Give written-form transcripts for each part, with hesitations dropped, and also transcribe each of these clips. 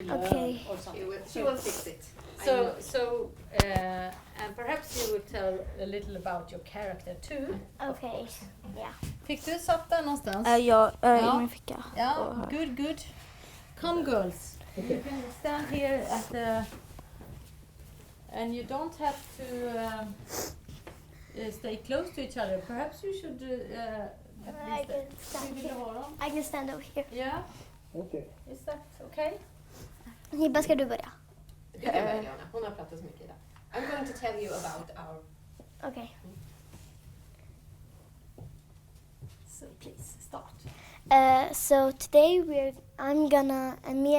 Okay. Or something. She will fix it. And perhaps you will tell a little about your character too. Okay. Yeah. Fick du satt där någonstans? Ja, Ja. i min ficka. Yeah, good. Come girls. You can stand here at the... And you don't have to stay close to each other. Perhaps you should... I can stand here. I can stand over here. Yeah? Okay. Is that okay? Hibba, ska du börja? Du kan börja, Leona. Hon har pratat så mycket idag. I'm going to tell you about our... Okay. So please start. So today me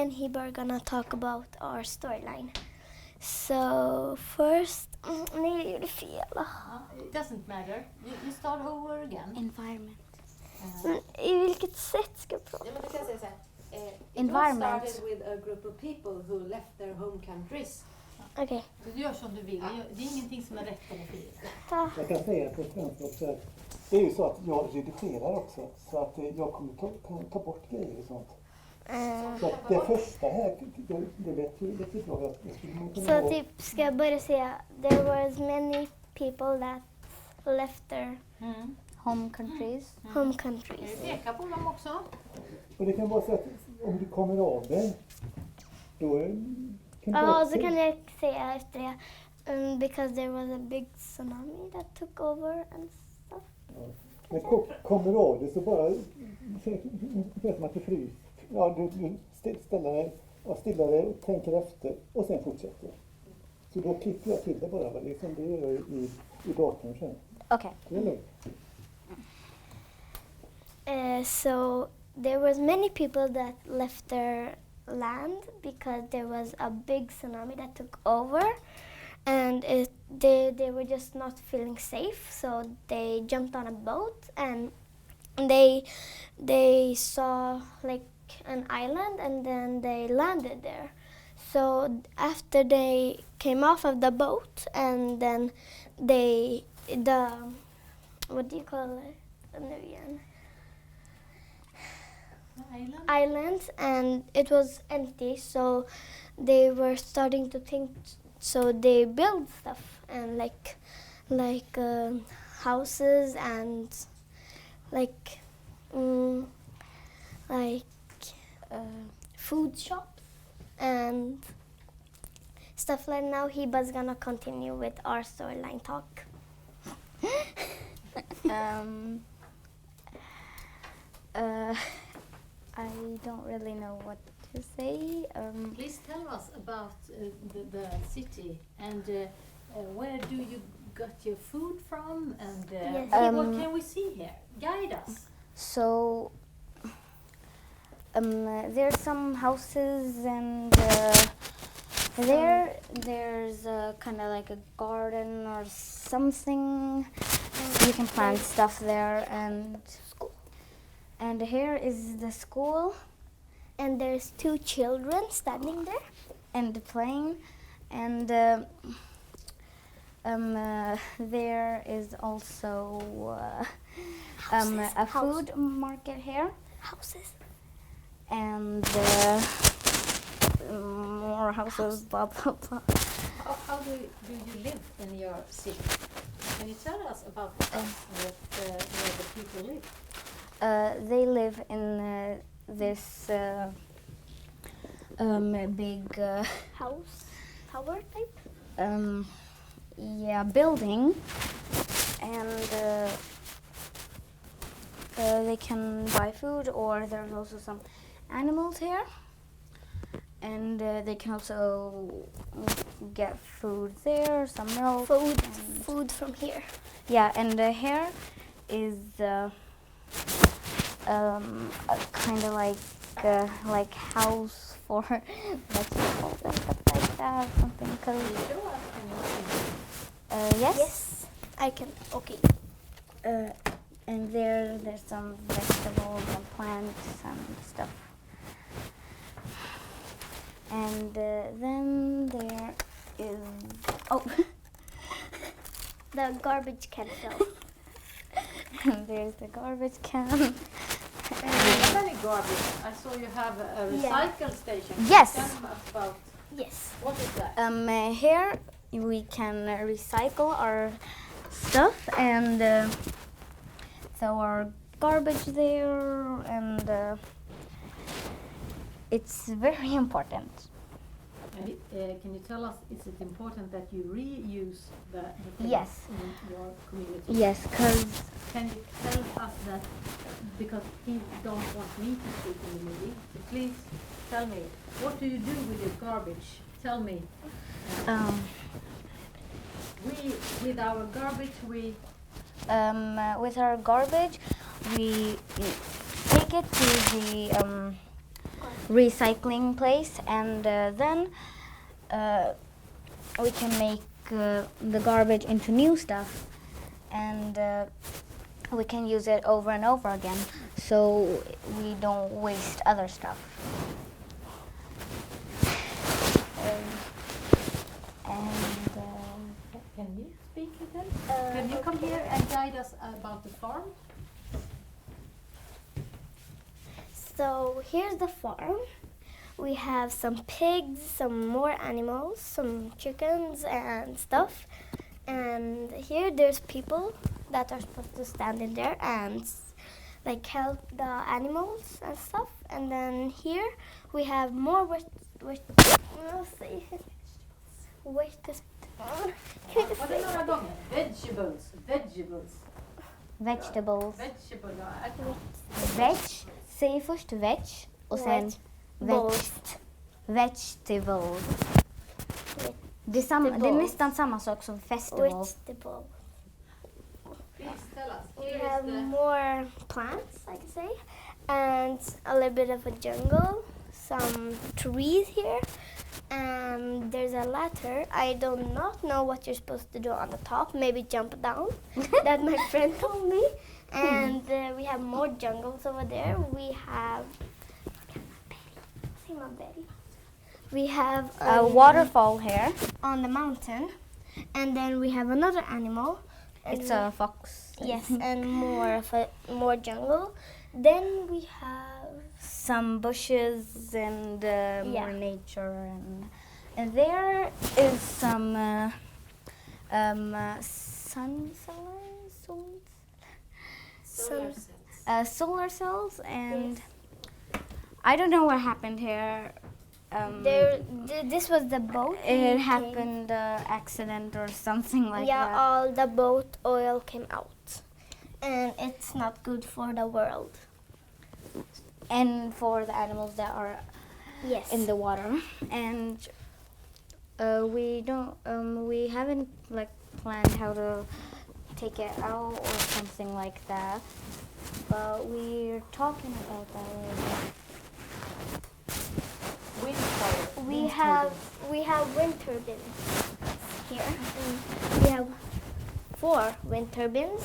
and Hibba are gonna talk about our storyline. So first, nej, jag gjorde fel. It doesn't matter. You start over again. Environment. I vilket sätt ska jag prata? Ja, men du kan säga så här. Environment. It started with a group of people who left their home countries. Okej. Du gör som du vill. Det är ingenting som är rätt eller fel. Jag kan säga på svenska också att det är ju så att jag redigerar också. Så att jag kommer ta bort grejer och sånt. Så att det första här, det lät ju bra. Så typ ska jag börja säga, there was many people that left their home countries. Kan du peka på dem också? Och det kan vara så att om du kommer av dig, då kan du Ja, så kan jag säga efter det. Because there was a big tsunami that took over and stuff. Ja. Men kommer av dig så bara, det som att du fryser. Ja, du ställer dig och stillar dig och tänker efter och sen fortsätter. Så då klipper jag till det bara, liksom det gör jag i datorn sen. Okay. Det är lugnt. So there was many people that left their land because there was a big tsunami that took over, and they were just not feeling safe, so they jumped on a boat and they saw like an island and then they landed there. So after they came off of the boat and then what do you call it? Island, and it was empty, so they were starting to think, so they built stuff and like houses and food shops and stuff like. Now Hiba's gonna continue with our storyline talk. I don't really know what to say. Please tell us about the city and where do you got your food from and what can we see here? Guide us. So there's some houses and there's kind of like a garden or something. You can plant stuff there and here is the school. And there's two children standing there. And playing. And there is also a food market here. Houses. And more houses, blah, blah, blah. How do you live in your city? Can you tell us about where the people live? They live in this big House? Tower type? building, and they can buy food, or there's also some animals here, and they can also get food there, some milk. Food from here. Yeah, and here is a kind of like house for vegetables and stuff like that, something cozy. Yes. Yes, I can. Okay. And there's some vegetables and plants and stuff. And then there is The garbage can fill. and there's the garbage can. How many garbage? I saw you have a recycle station. Yes. Tell me about Yes. what is that? Here we can recycle our stuff and throw our garbage there, and it's very important. Can you tell us, is it important that you reuse the things Yes. in your community? Yes, because Can you tell us that, because he don't want me to speak in the movie, so please tell me, what do you do with your garbage? Tell me. With our garbage, with our garbage, we take it to the recycling place, and then we can make the garbage into new stuff, and we can use it over and over again, so we don't waste other stuff. can you speak again? Can you come here and guide us about the farm? So here's the farm. We have some pigs, some more animals, some chickens and stuff. And here there's people that are supposed to stand in there and like help the animals and stuff. And then here we have more Vegetables. Vegetables. Vegetable. Veg, säg först veg och sen vegetables. Det är nästan samma sak som festival. Vegetable. Please tell us. We Here have is the more plants, I can say, and a little bit of a jungle, some trees here, and there's a ladder. I do not know what you're supposed to do on the top, maybe jump down. That my friend told me. And we have more jungles over there. We have A waterfall here. on the mountain, and then we have another animal. And It's a fox. yes, and more jungle. Then we have Some bushes and Yeah. more nature, and there is some solar cells, and I don't know what happened here. This was the boat. It happened accident or something like that. All the boat oil came out, and it's not good for the world. And for the animals that are Yes. in the water, and we haven't like planned how to take it out or something like that, but we're talking about that later. We have wind turbines here. We have 4 wind turbines.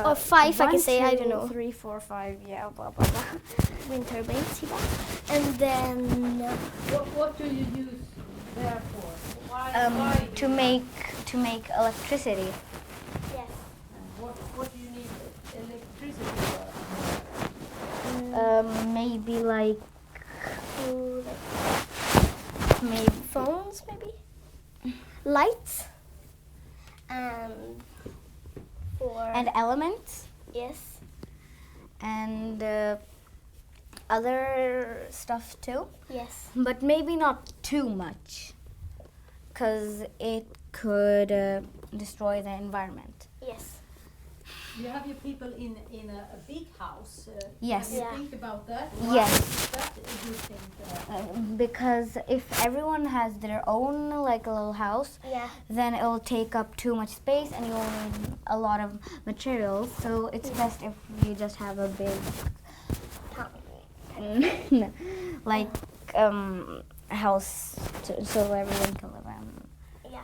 Or 5, I can say, I don't know. 3, 4, 5, yeah, blah blah blah. Wind turbines here. And then What do you use there for? Why do To make electricity. yes. What do you need electricity for? Maybe like Maybe phones, maybe lights, and and elements yes, and other stuff too. yes, But maybe not too much, because it could destroy the environment. yes. You have your people in a big house. Yes. Have you Yeah. think about that? Yes. That you think? Because if everyone has their own like a little house, Yeah. then it will take up too much space and you'll need a lot of materials. So it's best if you just have a big like house so everyone can live in. Yeah.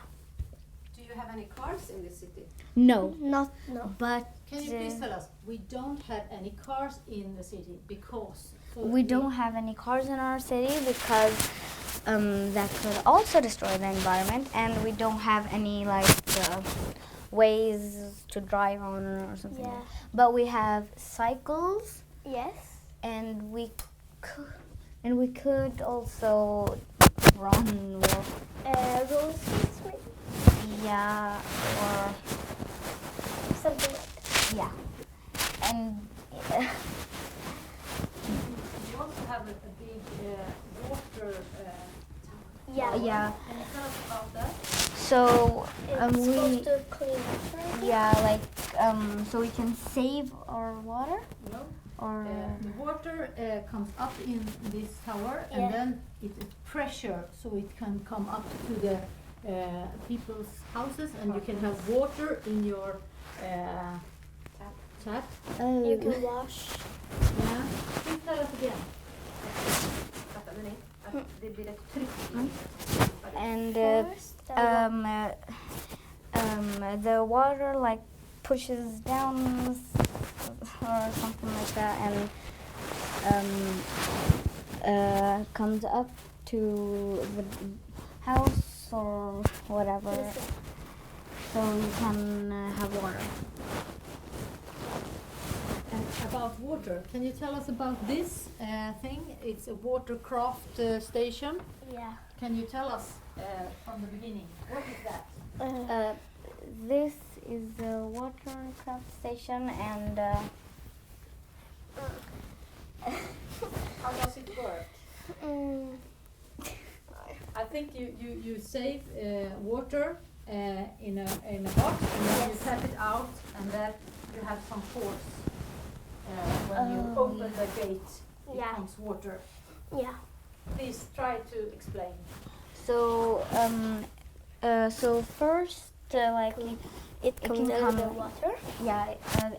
Do you have any cars in this city? No, No. but Can you please tell us? We don't have any cars in the city because we don't have any cars in our city because that could also destroy the environment, and we don't have any like ways to drive on or something. Yeah. But we have cycles Yes. and we could also run with Roses, maybe yeah or something like that. yeah and You also have a big water Yeah. tower. yeah Can you tell us about that? so It's we supposed to clean water. I think. yeah like so we can save our water No. or The water comes up in this tower, Yeah. and then it is pressure, so it can come up to the people's houses, and you can have water in your tap. You can wash. Yeah. Please tell us again. Fattade ni? Att det blir ett tryck i and First, the water like pushes down or something like that and comes up to the house or whatever so you can have water. And about water, can you tell us about this thing? It's a watercraft station. yeah. Can you tell us from the beginning? What is that? This is the watercraft station and How does it work? I think you save water in a box, and then you tap it out, and then you have some force. When you open the gate, it Yeah. comes water. Yeah. Please try to explain. so so first like It can comes out of the come- water. yeah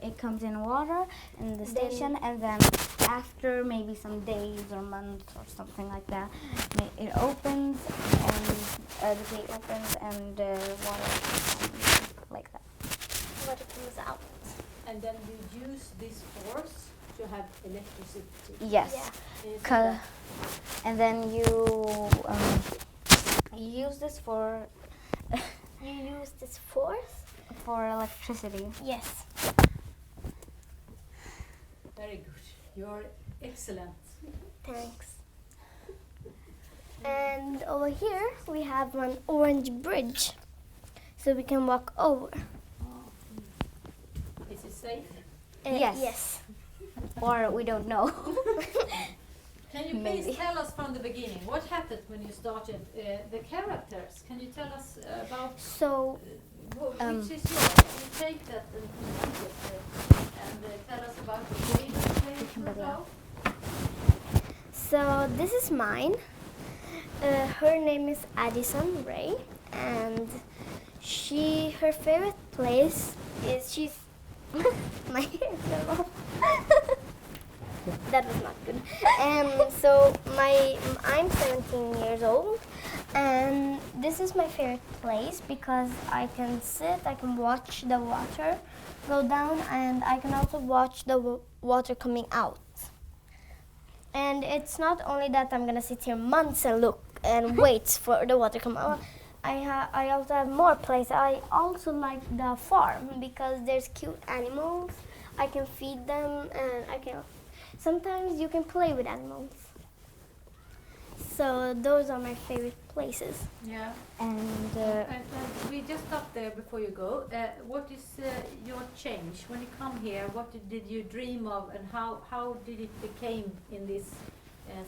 it comes in water in the station and then after maybe some days or months or something like that it opens and the gate opens and water comes like that. Water comes out. And then you use this force to have electricity. Yes. Yeah. Can you say Ca- that? and then you use this for You use this force. electricity. Yes. Very good. You're excellent. Thanks. And over here we have an orange bridge, so we can walk over. Is it safe? Yes. Yes. Or we don't know. Can you please Maybe. tell us from the beginning what happened when you started the characters? Can you tell us about So which is yours? You take that and read it and tell us about the game you played as well. So this is mine. Her name is Addison Ray, and her favorite place is my hair fell off. That was not good. So I'm 17 years old, and this is my favorite place because I can sit, I can watch the water go down, and I can also watch the water coming out. And it's not only that I'm gonna sit here months and look and wait for the water to come out. I also have more places. I also like the farm because there's cute animals. I can feed them, and sometimes you can play with animals. So those are my favorite places. Yeah. And And we just stop there before you go. What is your change when you come here? What did you dream of, and how did it became in this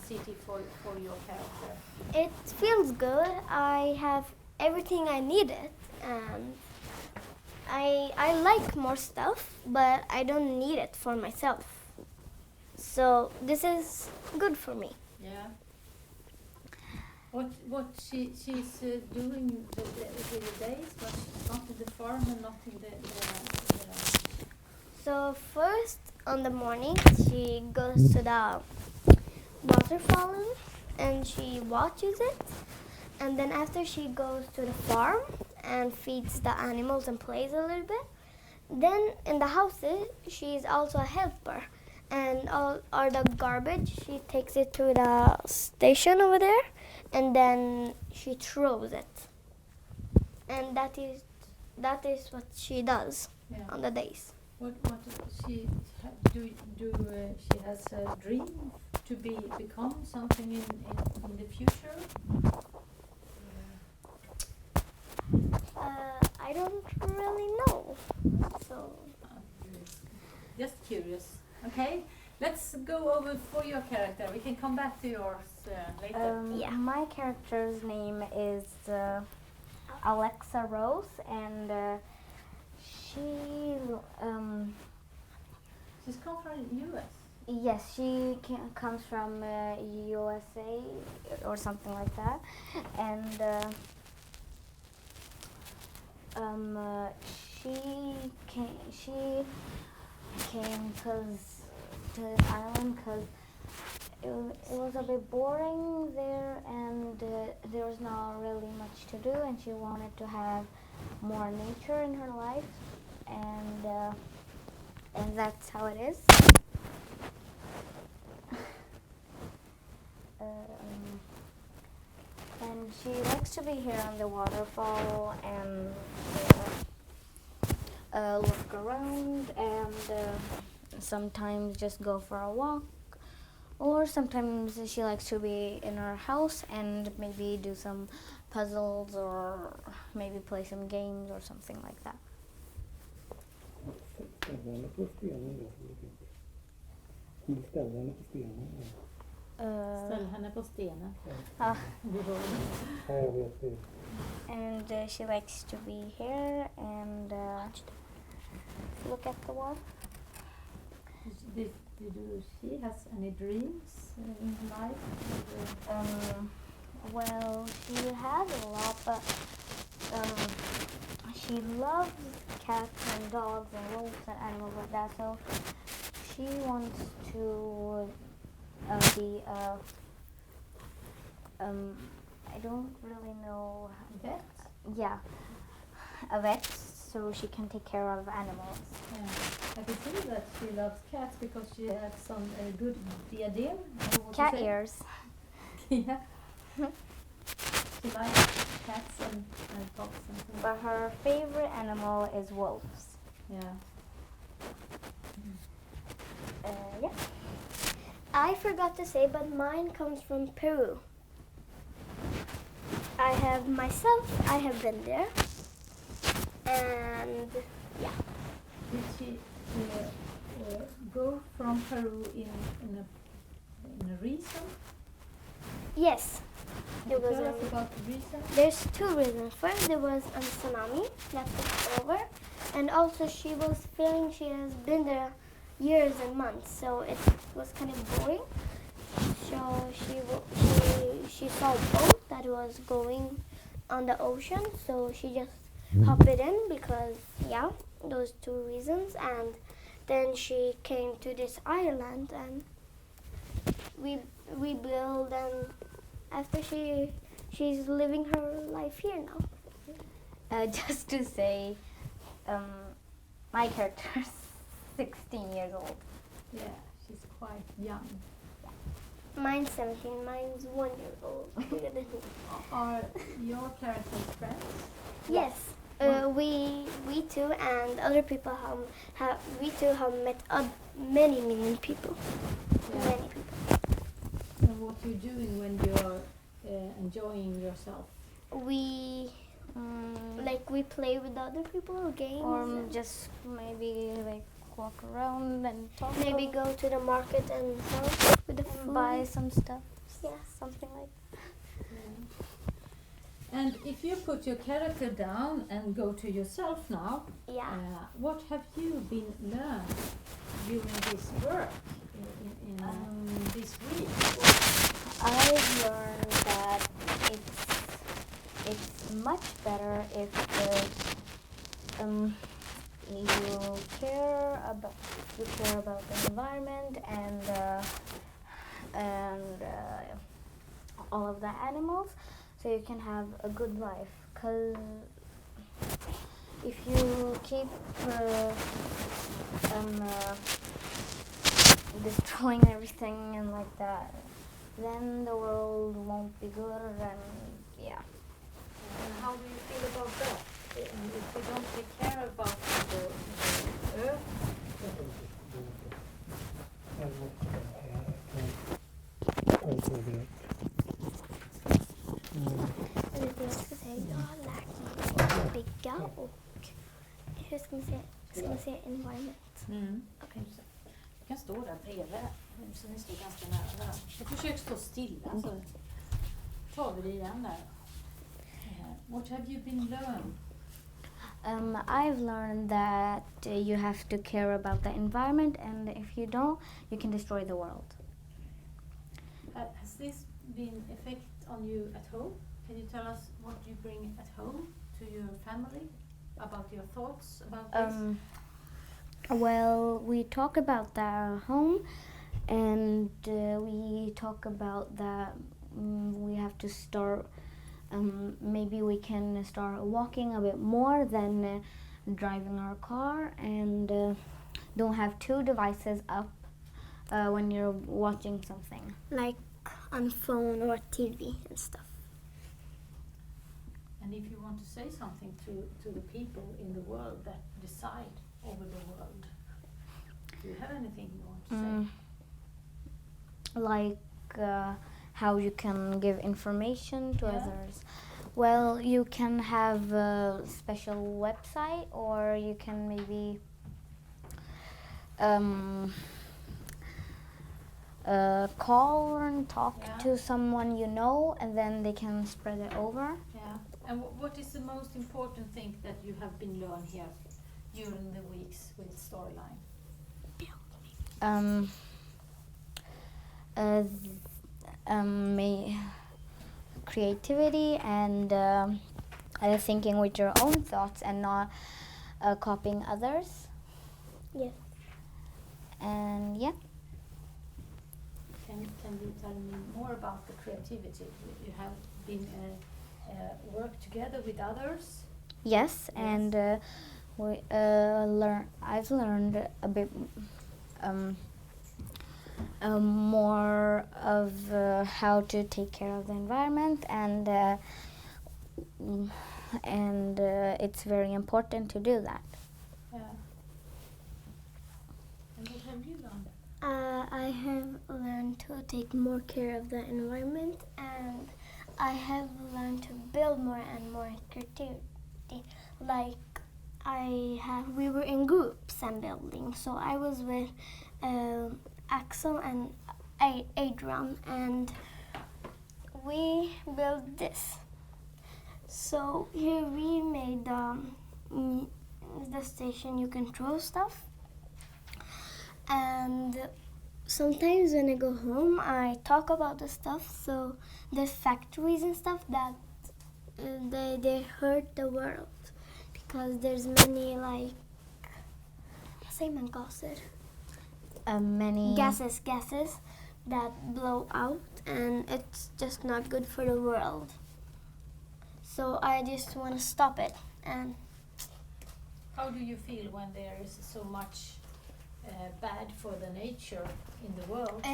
city for your character? It feels good. I have everything I needed, and I like more stuff, but I don't need it for myself. So this is good for me. Yeah. What she's doing the days, but she's not in the farm and not in the So first on the morning she goes to the waterfall and she watches it, and then after she goes to the farm and feeds the animals and plays a little bit. Then in the houses she's also a helper, and all the garbage she takes it to the station over there, and then she throws it. And that is what she does Yeah. on the days. What she she has a dream to become something in the future? I don't really know. So Just curious. Okay, let's go over for your character. We can come back to yours later. Yeah. My character's name is Alexa Rose, and She's come from US. yes, she comes from USA or something like that, and she came to the island because it was a bit boring there, and there was not really much to do, and she wanted to have more nature in her life, and that's how it is. And she likes to be here on the waterfall and look around, and sometimes just go for a walk, or sometimes she likes to be in her house and maybe do some puzzles or maybe play some games or something like that. Ställer henne på stenen då? Hon ställer henne på stenen. Ställ henne på stenen. Ah. Ja, jag vet det. And she likes to be here and look at the wall. Did she has any dreams in her life? Well, she has a lot, but she loves cats and dogs and wolves and animals like that. So she wants to be a I don't really know. Vet? Yeah, a vet, so she can take care of animals. Yeah. I can see that she loves cats because she has some good diadem. Cat ears. Yeah. She likes cats and dogs and things. But her favorite animal is wolves. Yeah. Yeah. I forgot to say, but mine comes from Peru. I have been there, and yeah. Did she go from Peru in a reason? Yes, Can It you was tell us a- about the reason? there's two reasons. First, there was a tsunami that took over, and also she was feeling she has been there years and months, so it was kind of boring. So she saw a boat that was going on the ocean, so she just hopped it in because those two reasons. And then she came to this island, and we build, and after she's living her life here now. Just to say, my character's 16 years old. Yeah, she's quite young. Mine's 17. Mine's 1 year old. Bigger than me. Are your characters friends? Yes. We two and other people have met many people. Yeah. Many people. And what you're doing when you're enjoying yourself? We we play with other people, games. Or and just maybe like walk around and talk. maybe go to the market and sell with the food. and buy some stuff. Yeah. Something like that. And if you put your character down and go to yourself now, Yeah. what have you been learned during this work in this week? I've learned that it's much better if you care about the environment and all of the animals, so you can have a good life. 'Cause if you keep destroying everything and like that, then the world won't be good, and yeah. And how do you feel about that? If we don't take care about the earth, tänka och hur ska man säga environment. Okay. Du kan stå där bredvid, så ni står ganska nära varandra. Och försök stå stilla, så tar vi det igen där. What have you been learned? I've learned that you have to care about the environment, and if you don't, you can destroy the world. Has this been effect on you at home? Can you tell us what you bring at home to your family, about your thoughts about this? Well, we talk about that at home, and we talk about that we have to start, maybe we can start walking a bit more than driving our car, and don't have two devices up when you're watching something. Like on phone or TV and stuff. And if you want to say something to the people in the world that decide over the world, do you have anything you want to say? Like how you can give information to others. Well, you can have a special website, or you can maybe call and talk to someone you know, and then they can spread it over. Yeah. And what is the most important thing that you have been learned here during the weeks with Storyline? Creativity and thinking with your own thoughts and not copying others. Yes. And yeah. Can you tell me more about the creativity? You have been work together with others? Yes, and I've learned a bit more of how to take care of the environment, and it's very important to do that. Yeah. And what have you learned? I have learned to take more care of the environment, and I have learned to build more and more creativity. Like we were in groups and building. So I was with Axel and Adrian, and we built this. So here we made the station you can throw stuff. And sometimes when I go home, I talk about the stuff. So there's factories and stuff that they hurt the world because there's many vad säger man gaser? Many Gases that blow out, and it's just not good for the world. So I just want to stop it. And how do you feel when there is so much bad for the nature in the world?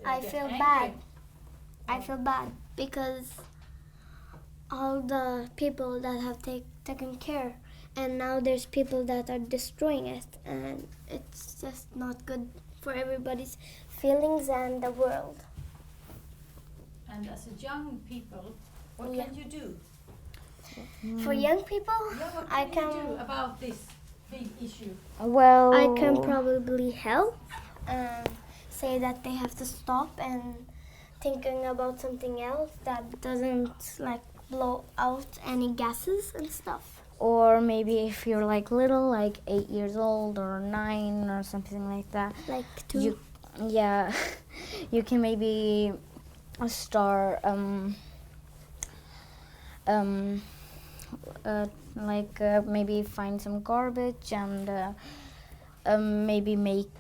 I feel bad. I feel bad because all the people that have taken care, and now there's people that are destroying it, and it's just not good for everybody's feelings and the world. And as a young people, what can you do? For young people, What I can can you do about this big issue? Well, I can probably help and say that they have to stop and thinking about something else that doesn't blow out any gases and stuff. or maybe if you're little, 8 years old or 9 or something like that, Like 2. you can maybe start maybe find some garbage and maybe make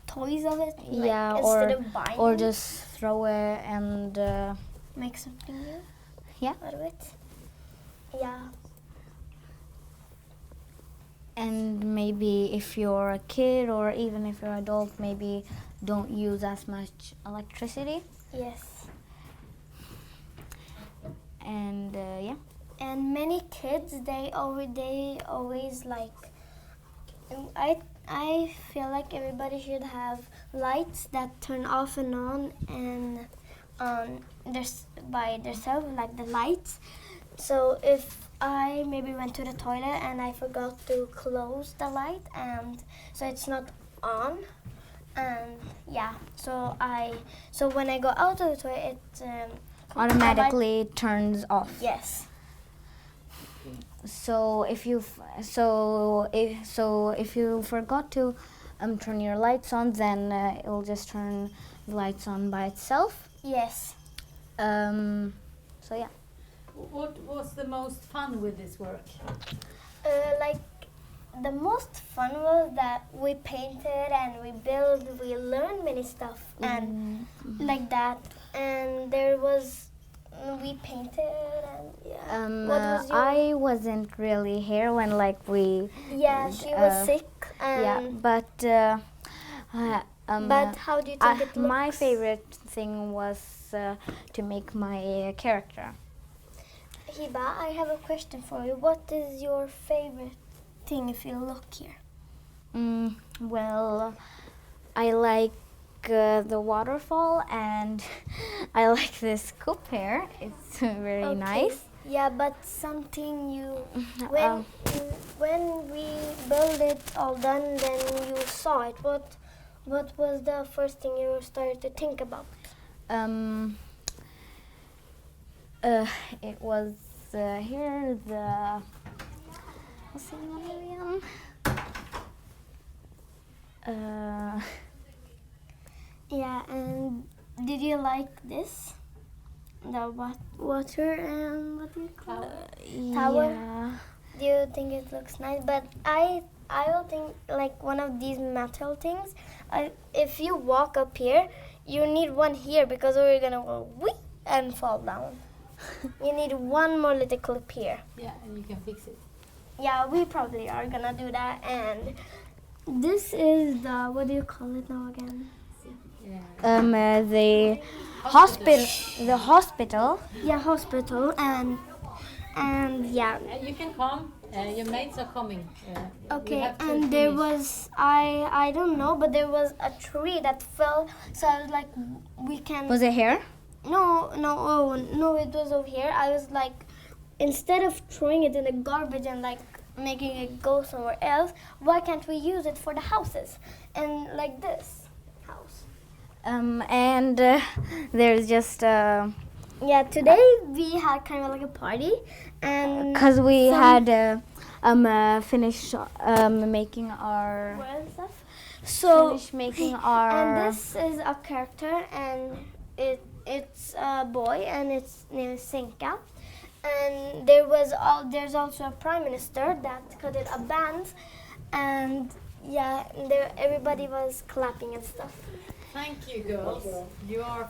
Toys of it. Yeah, instead of buying or it, just throw it and make something new. Yeah. Out of it. Yeah. and maybe if you're a kid or even if you're an adult, maybe don't use as much electricity. Yes. And yeah. And many kids, they always I feel like everybody should have lights that turn off and on and by themselves, like the lights. so if I maybe went to the toilet and I forgot to close the light, and so it's not on, and yeah, so when I go out of the toilet, it Automatically turns off. yes. So if you if you forgot to turn your lights on, then it'll just turn the lights on by itself. Yes. So yeah. What was the most fun with this work? Like the most fun was that we painted and we built, we learned many stuff and like that. And there was we painted and yeah. What was your? I wasn't really here when we. Yeah, she was sick. And Yeah, but. but how do you think it looks? My favorite thing was to make my character. Hiba, I have a question for you. What is your favorite thing if you look here? Well, I like the waterfall, and I like this cup here. It's very Okay. nice. Yeah, but something you when we built it all done, then you saw it. What was the first thing you started to think about? It was here the. What's the name again? Yeah, and did you like this? The water and what do you call it? Tower. Yeah. Do you think it looks nice? But I will think like one of these metal things. If you walk up here, you need one here because we're gonna go whee and fall down. You need one more little clip here. Yeah, and you can fix it. Yeah, we probably are gonna do that. And this is the, what do you call it now again? Yeah. The hospital. The hospital. Yeah, hospital and yeah. You can come. Your mates are coming. We Okay, have to and there finish. was I don't know, but there was a tree that fell. So I was like, we can. Was it here? No, it was over here. I was like, instead of throwing it in the garbage and like making it go somewhere else, why can't we use it for the houses? And like this house. And there's just Yeah, today we had kind of like a party, and because we some- had finished making our and stuff. So finished making our and this is a character, and it's a boy, and its name is Senka. And there's also a prime minister that cut a band, and yeah, everybody was clapping and stuff. Thank you, girls. You are